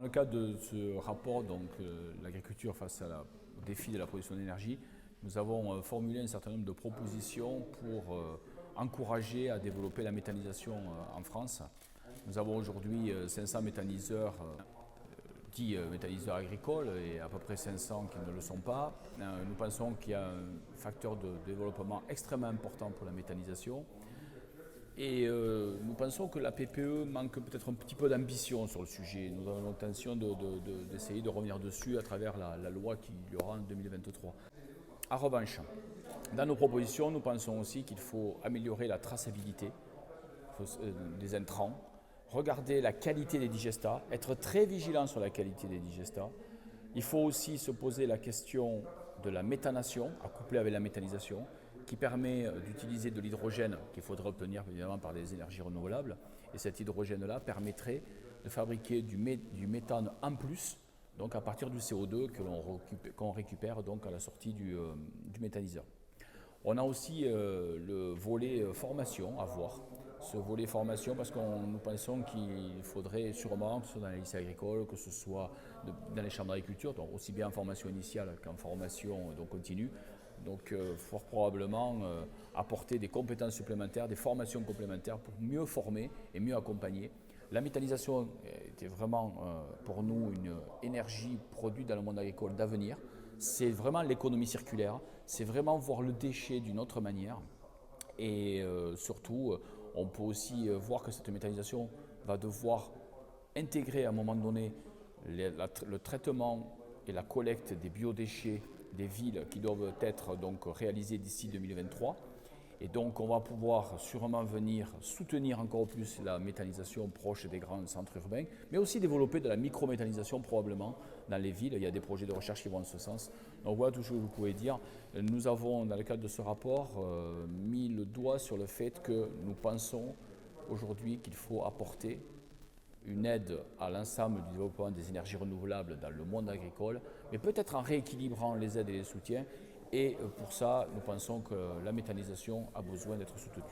Dans le cadre de ce rapport, l'agriculture face au défi de la production d'énergie, nous avons formulé un certain nombre de propositions pour encourager à développer la méthanisation en France. Nous avons aujourd'hui 500 méthaniseurs dits méthaniseurs agricoles et à peu près 500 qui ne le sont pas. Nous pensons qu'il y a un facteur de développement extrêmement important pour la méthanisation. Et nous pensons que la PPE manque peut-être un petit peu d'ambition sur le sujet. Nous avons l'intention d'essayer de revenir dessus à travers la loi qu'il y aura en 2023. En revanche, dans nos propositions, nous pensons aussi qu'il faut améliorer la traçabilité des intrants, regarder la qualité des digestats, être très vigilant sur la qualité des digestats. Il faut aussi se poser la question de la méthanation, à coupler avec la méthanisation, qui permet d'utiliser de l'hydrogène qu'il faudrait obtenir évidemment par des énergies renouvelables. Et cet hydrogène-là permettrait de fabriquer du méthane en plus, donc à partir du CO2 qu'on récupère donc à la sortie du méthaniseur. On a aussi le volet formation à voir. Ce volet formation parce que nous pensons qu'il faudrait sûrement, que ce soit dans les lycées agricoles, que ce soit dans les chambres d'agriculture, donc aussi bien en formation initiale qu'en formation continue, donc fort probablement apporter des compétences supplémentaires, des formations complémentaires pour mieux former et mieux accompagner. La méthanisation était vraiment pour nous une énergie produite dans le monde agricole d'avenir. C'est vraiment l'économie circulaire, c'est vraiment voir le déchet d'une autre manière. Et surtout, on peut aussi voir que cette méthanisation va devoir intégrer à un moment donné le traitement et la collecte des biodéchets des villes qui doivent être donc réalisés d'ici 2023. Et donc on va pouvoir sûrement venir soutenir encore plus la méthanisation proche des grands centres urbains, mais aussi développer de la micro-méthanisation probablement dans les villes. Il y a des projets de recherche qui vont en ce sens. Donc voilà tout ce que vous pouvez dire. Nous avons, dans le cadre de ce rapport, mis le doigt sur le fait que nous pensons aujourd'hui qu'il faut apporter une aide à l'ensemble du développement des énergies renouvelables dans le monde agricole, mais peut-être en rééquilibrant les aides et les soutiens. Et pour ça, nous pensons que la méthanisation a besoin d'être soutenue.